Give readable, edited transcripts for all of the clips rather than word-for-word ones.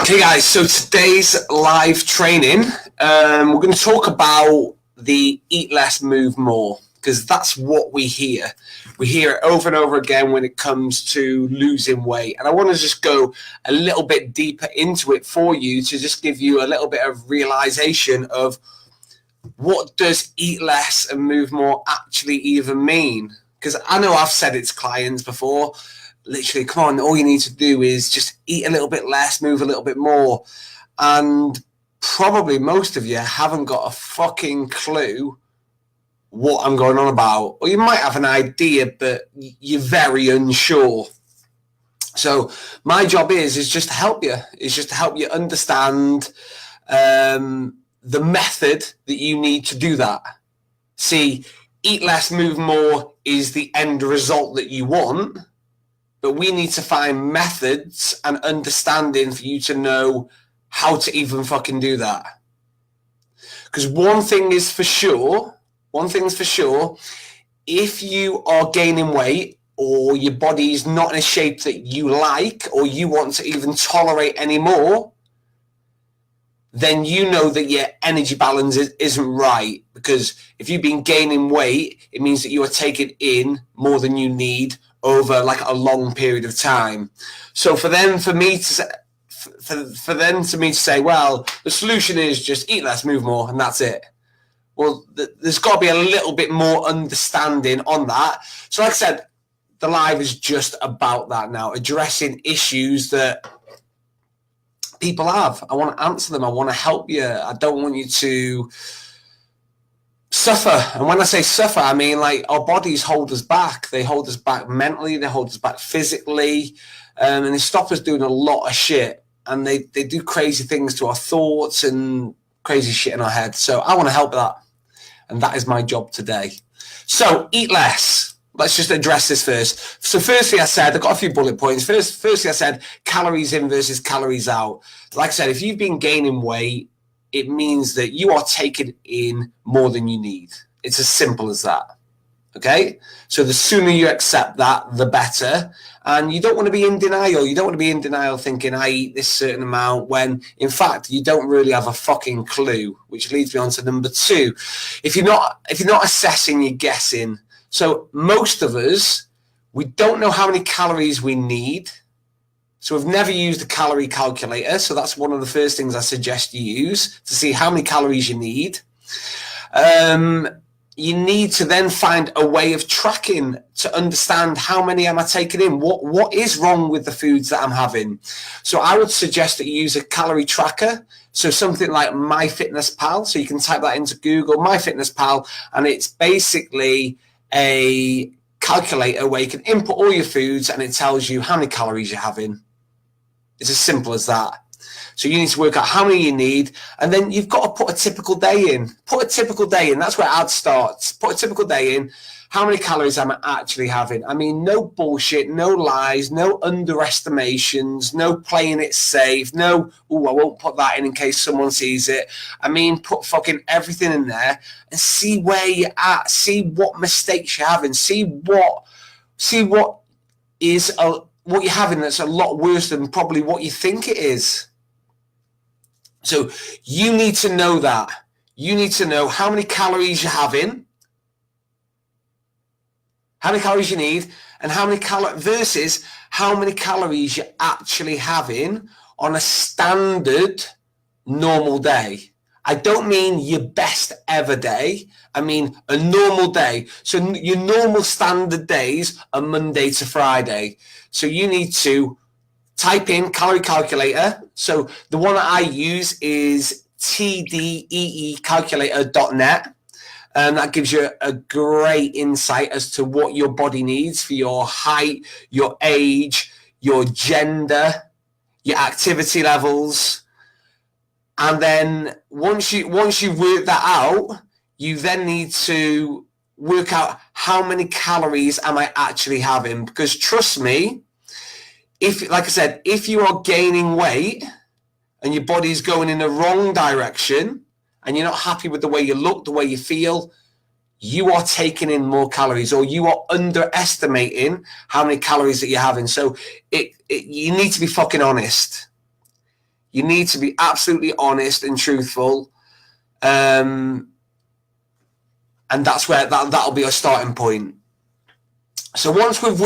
Okay guys, so today's live training, we're going to talk about the eat less, move more, because that's what we hear. We hear it over and over again when it comes to losing weight. And I want to just go a little bit deeper into it for you to just give you a little bit of realization of what does eat less and move more actually even mean? Because I know I've said it to clients before. Literally, come on, all you need to do is just eat a little bit less, move a little bit more. And probably most of you haven't got a fucking clue what I'm going on about. Or you might have an idea, but you're very unsure. So my job is just to help you. Is just to help you understand the method that you need to do that. See, eat less, move more is the end result that you want. But we need to find methods and understanding for you to know how to even fucking do that. Because one thing is for sure, if you are gaining weight or your body is not in a shape that you like or you want to even tolerate anymore, then you know that your energy balance isn't right. Because if you've been gaining weight, it means that you are taking in more than you need over like a long period of time. So for me to say, well, the solution is just eat less, move more, and that's it. Well, there's got to be a little bit more understanding on that. So like I said, the live is just about that now, addressing issues that people have. I want to answer them. I want to help you. I don't want you to suffer. And when I say suffer, I mean like our bodies hold us back. They hold us back mentally, they hold us back physically, and they stop us doing a lot of shit. And they do crazy things to our thoughts and crazy shit in our head. So I want to help that. And that is my job today. So eat less. Let's just address this first. So firstly, I said, I've got a few bullet points. Firstly, I said calories in versus calories out. Like I said, if you've been gaining weight, it means that you are taking in more than you need. It's as simple as that. Okay? So the sooner you accept that, the better. And you don't want to be in denial. You don't want to be in denial thinking, I eat this certain amount, when in fact you don't really have a fucking clue, which leads me on to number two. If you're not assessing, you're guessing. So most of us, we don't know how many calories we need. So we've never used a calorie calculator. So that's one of the first things I suggest you use to see how many calories you need. You need to then find a way of tracking to understand how many am I taking in? What is wrong with the foods that I'm having? So I would suggest that you use a calorie tracker. So something like MyFitnessPal. So you can type that into Google, MyFitnessPal, and it's basically a calculator where you can input all your foods and it tells you how many calories you're having. It's as simple as that. So you need to work out how many you need, and then you've got to put a typical day in. Put a typical day in. That's where ad starts. Put a typical day in. How many calories am I actually having? I mean, no bullshit, no lies, no underestimations, no playing it safe, no, I won't put that in case someone sees it. I mean, put fucking everything in there and see where you're at. See what mistakes you're having. See what you're having that's a lot worse than probably what you think it is. So you need to know that. You need to know how many calories you're having, how many calories you need, and how many versus how many calories you're actually having on a standard normal day. I don't mean your best ever day. I mean a normal day. So your normal standard days are Monday to Friday. So you need to type in calorie calculator. So the one that I use is tdeecalculator.net. And that gives you a great insight as to what your body needs for your height, your age, your gender, your activity levels. And then once you work that out, you then need to work out how many calories am I actually having. Because trust me, like I said, if you are gaining weight and your body's going in the wrong direction and you're not happy with the way you look, the way you feel, you are taking in more calories, or you are underestimating how many calories that you're having. So you need to be fucking honest. You need to be absolutely honest and truthful. And that's where that'll be a starting point. So once we've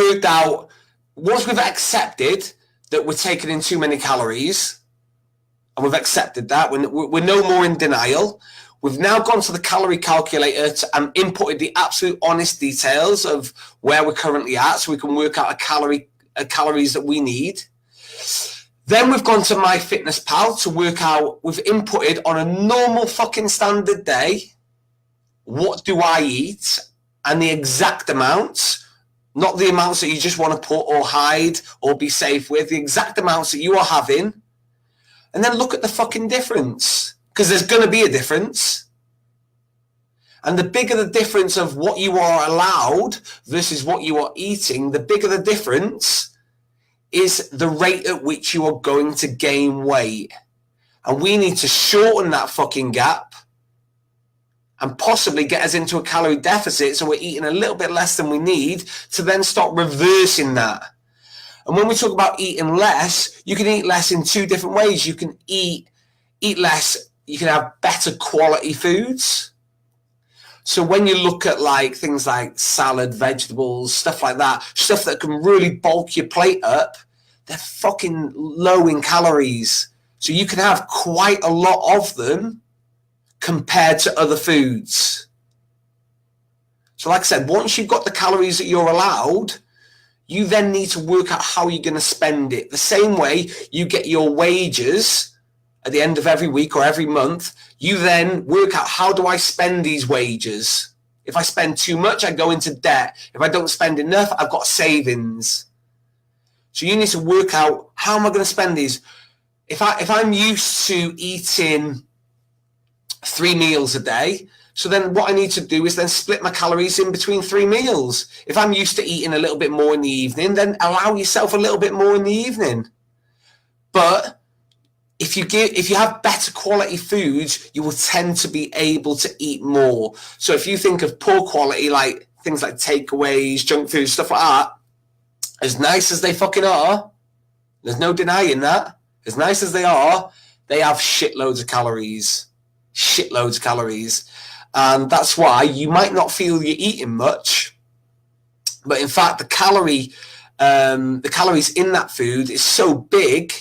accepted that we're taking in too many calories, and we've accepted that, we're no more in denial. We've now gone to the calorie calculator and inputted the absolute honest details of where we're currently at, so we can work out calories that we need. Then we've gone to MyFitnessPal to work out, we've inputted on a normal fucking standard day, what do I eat, and the exact amounts, not the amounts that you just want to put or hide or be safe with, the exact amounts that you are having, and then look at the fucking difference, because there's going to be a difference. And the bigger the difference of what you are allowed versus what you are eating, the bigger the difference is the rate at which you are going to gain weight. And we need to shorten that fucking gap and possibly get us into a calorie deficit so we're eating a little bit less than we need to then start reversing that. And when we talk about eating less, you can eat less in two different ways. You can eat less, you can have better quality foods. So when you look at like things like salad, vegetables, stuff like that, stuff that can really bulk your plate up, they're fucking low in calories. So you can have quite a lot of them compared to other foods. So like I said, once you've got the calories that you're allowed, you then need to work out how you're going to spend it. The same way you get your wages at the end of every week or every month, you then work out, how do I spend these wages? If I spend too much, I go into debt. If I don't spend enough, I've got savings. So you need to work out, how am I going to spend these? If I'm used to eating 3 meals a day, so then what I need to do is then split my calories in between 3 meals. If I'm used to eating a little bit more in the evening, then allow yourself a little bit more in the evening. But if you have better quality foods, you will tend to be able to eat more. So if you think of poor quality, like things like takeaways, junk food, stuff like that, as nice as they fucking are, there's no denying that, as nice as they are, they have shitloads of calories. Shitloads of calories. And that's why you might not feel you're eating much, but in fact the calories in that food is so big.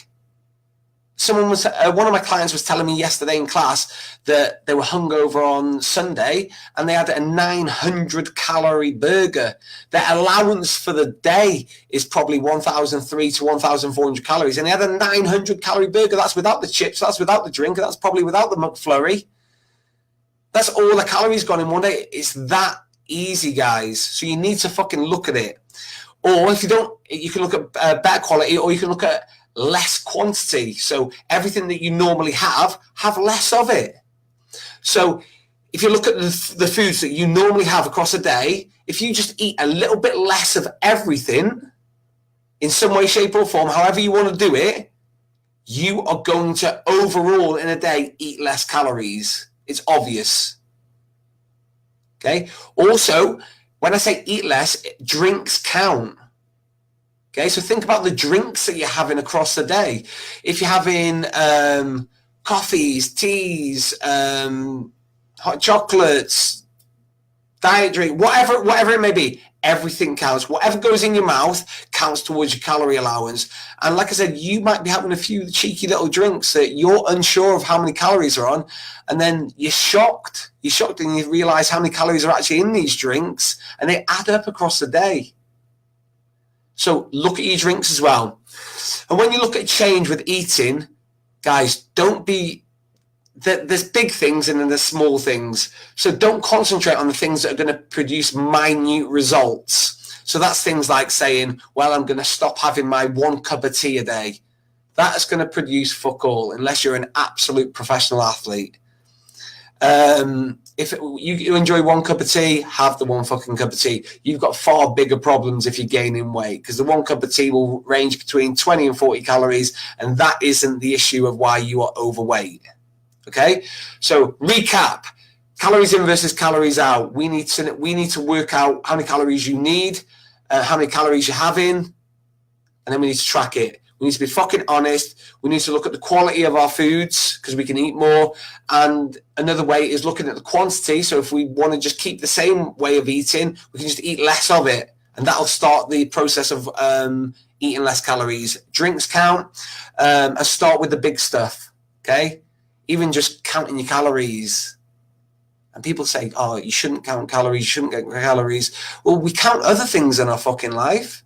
One of my clients was telling me yesterday in class that they were hungover on Sunday and they had a 900 calorie burger. Their allowance for the day is probably 1,300 to 1,400 calories, and they had a 900 calorie burger. That's without the chips, that's without the drink, and that's probably without the McFlurry. That's all the calories gone in one day. It's that easy, guys. So you need to fucking look at it. Or if you don't, you can look at better quality, or you can look at less quantity. So everything that you normally have less of it. So if you look at the foods that you normally have across a day, if you just eat a little bit less of everything in some way, shape or form, however you want to do it, you are going to overall in a day eat less calories. It's obvious. Okay. Also, when I say eat less, drinks count. Okay. So think about the drinks that you're having across the day. If you're having coffees, teas, hot chocolates, diet drink, whatever it may be, everything counts. Whatever goes in your mouth counts towards your calorie allowance. And like I said, you might be having a few cheeky little drinks that you're unsure of how many calories are on, and then you're shocked and you realize how many calories are actually in these drinks, and they add up across the day. So look at your drinks as well. And when you look at change with eating, guys, there's big things and then there's small things. So don't concentrate on the things that are going to produce minute results. So that's things like saying, well, I'm going to stop having my 1 cup of tea a day. That's going to produce fuck all unless you're an absolute professional athlete. If you enjoy 1 cup of tea, have the 1 fucking cup of tea. You've got far bigger problems if you're gaining weight, because the 1 cup of tea will range between 20 and 40 calories, and that isn't the issue of why you are overweight. Okay, so recap: calories in versus calories out. We need to work out how many calories you need, how many calories you're having, and then we need to track it. We need to be fucking honest. We need to look at the quality of our foods because we can eat more. And another way is looking at the quantity. So if we want to just keep the same way of eating, we can just eat less of it. And that'll start the process of eating less calories. Drinks count. And start with the big stuff, okay? Even just counting your calories. And people say, oh, you shouldn't count calories, you shouldn't get calories. Well, we count other things in our fucking life.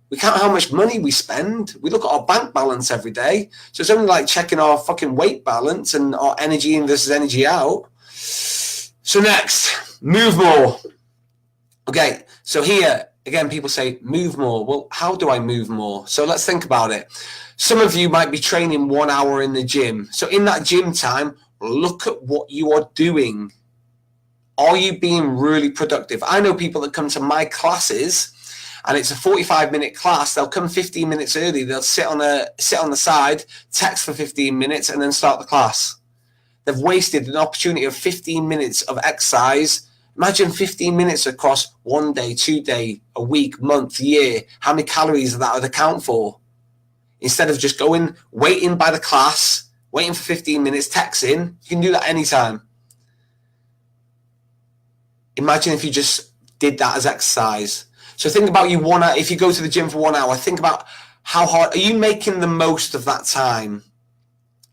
We count how much money we spend. We look at our bank balance every day. So it's only like checking our fucking weight balance and our energy in versus energy out. So next, move more. Okay, so here, again, people say, move more. Well, how do I move more? So let's think about it. Some of you might be training 1 hour in the gym. So in that gym time, look at what you are doing. Are you being really productive? I know people that come to my classes and it's a 45-minute class. They'll come 15 minutes early. They'll sit on the side, text for 15 minutes, and then start the class. They've wasted an opportunity of 15 minutes of exercise. Imagine 15 minutes across 1 day, 2 day, a week, month, year. How many calories that would account for? Instead of just going, waiting by the class, waiting for 15 minutes, texting, you can do that anytime. Imagine if you just did that as exercise. So think about if you go to the gym for 1 hour, think about how hard, are you making the most of that time?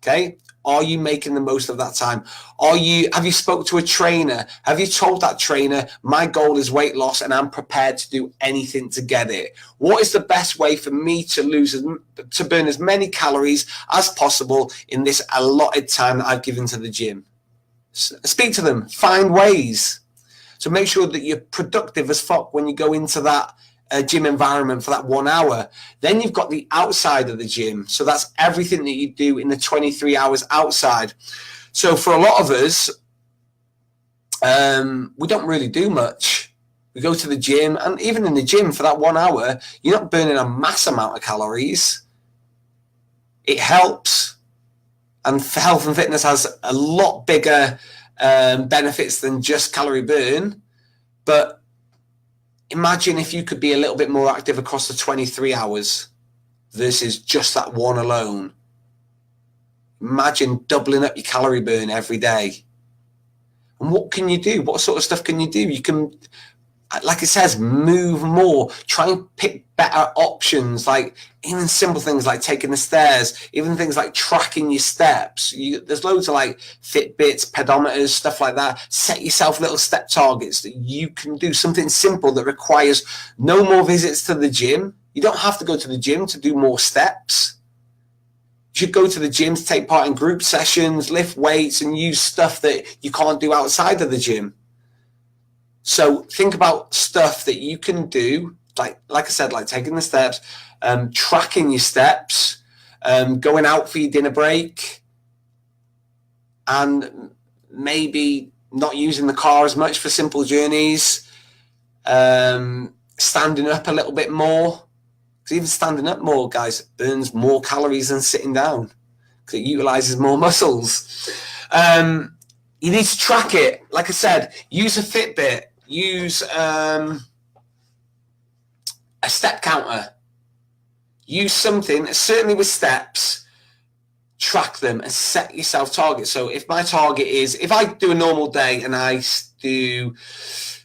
Okay. Are you making the most of that time? Have you spoke to a trainer? Have you told that trainer, my goal is weight loss and I'm prepared to do anything to get it? What is the best way for me to burn as many calories as possible in this allotted time that I've given to the gym? Speak to them, find ways. So make sure that you're productive as fuck when you go into that gym environment for that 1 hour. Then you've got the outside of the gym. So that's everything that you do in the 23 hours outside. So for a lot of us, we don't really do much. We go to the gym, and even in the gym for that 1 hour, you're not burning a mass amount of calories. It helps. And health and fitness has a lot bigger benefits than just calorie burn. But imagine if you could be a little bit more active across the 23 hours versus just that one alone. Imagine doubling up your calorie burn every day. And what can you do? What sort of stuff can you do? You can, like it says, move more. Try and pick better options, like even simple things like taking the stairs, even things like tracking your steps. There's loads of like Fitbits, pedometers, stuff like that. Set yourself little step targets that you can do, something simple that requires no more visits to the gym. You don't have to go to the gym to do more steps. You should go to the gym to take part in group sessions, lift weights, and use stuff that you can't do outside of the gym. So think about stuff that you can do, like I said, like taking the steps, tracking your steps, going out for your dinner break, and maybe not using the car as much for simple journeys, standing up a little bit more. Because even standing up more, guys, burns more calories than sitting down because it utilizes more muscles. You need to track it. Like I said, use a Fitbit. Use a step counter. Use something, certainly with steps, track them and set yourself targets. So if my target is, if I do a normal day and I do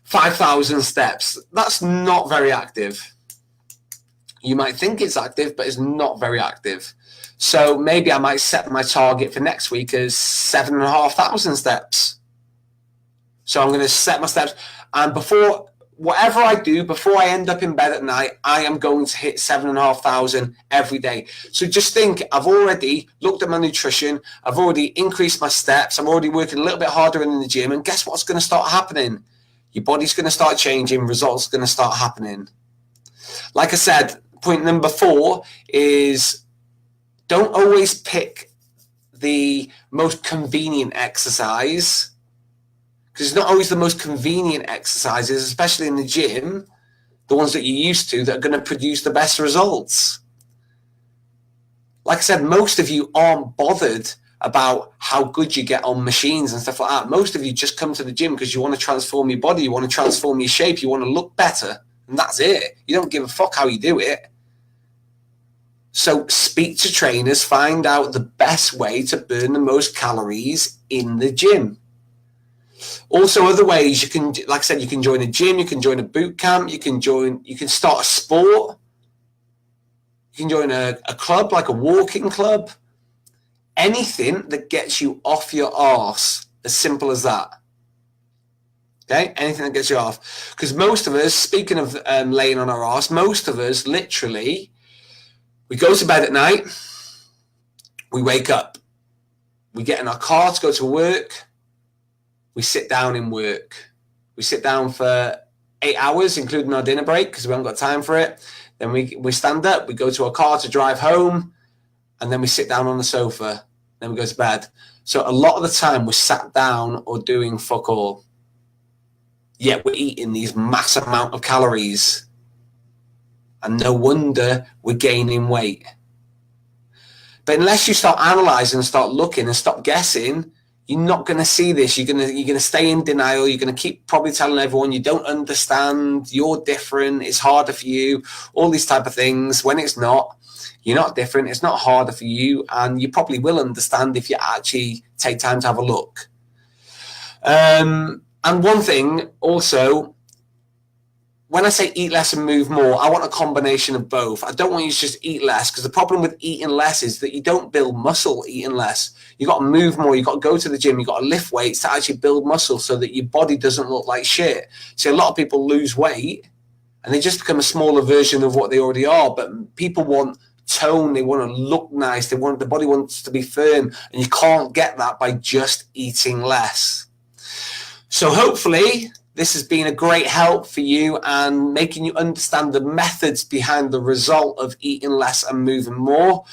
5,000 steps, that's not very active. You might think it's active, but it's not very active. So maybe I might set my target for next week as 7,500 steps. So I'm going to set my steps. And whatever I do, before I end up in bed at night, I am going to hit 7,500 every day. So just think, I've already looked at my nutrition. I've already increased my steps. I'm already working a little bit harder in the gym. And guess what's going to start happening? Your body's going to start changing. Results are going to start happening. Like I said, point number 4 is don't always pick the most convenient exercise, because it's not always the most convenient exercises, especially in the gym, the ones that you're used to, that are going to produce the best results. Like I said, most of you aren't bothered about how good you get on machines and stuff like that. Most of you just come to the gym because you want to transform your body, you want to transform your shape, you want to look better, and that's it. You don't give a fuck how you do it. So speak to trainers, find out the best way to burn the most calories in the gym. Also, other ways you can, like I said, you can join a gym, you can join a boot camp, you can start a sport, you can join a club, like a walking club, anything that gets you off your arse, as simple as that. Okay, anything that gets you off. Because most of us, speaking of laying on our arse, most of us literally, we go to bed at night, we wake up, we get in our car to go to work, we sit down in work. We sit down for 8 hours, including our dinner break, because we haven't got time for it. Then we stand up, we go to our car to drive home, and then we sit down on the sofa. Then we go to bed. So a lot of the time we're sat down or doing fuck all. Yet we're eating these massive amount of calories. And no wonder we're gaining weight. But unless you start analysing and start looking and stop guessing, you're not going to see this. You're going to stay in denial. You're going to keep probably telling everyone you don't understand, you're different, it's harder for you, all these type of things, when it's not. You're not different, it's not harder for you, and you probably will understand if you actually take time to have a look. And one thing also, when I say eat less and move more, I want a combination of both. I don't want you to just eat less, because the problem with eating less is that you don't build muscle eating less. You got to move more. You got to go to the gym. You got to lift weights to actually build muscle so that your body doesn't look like shit. So a lot of people lose weight and they just become a smaller version of what they already are. But people want tone. They want to look nice. The body wants to be firm, and you can't get that by just eating less. So hopefully this has been a great help for you and making you understand the methods behind the result of eating less and moving more.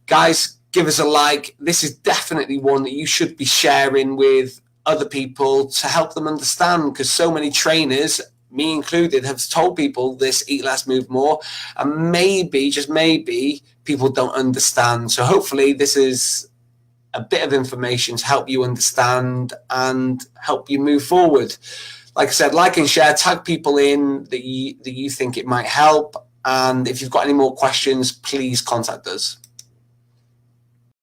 Guys, give us a like. This is definitely one that you should be sharing with other people to help them understand, because so many trainers, me included, have told people this eat less, move more, and maybe, just maybe, people don't understand. So hopefully this is a bit of information to help you understand and help you move forward. Like I said, like and share, tag people in that you think it might help. And if you've got any more questions, please contact us.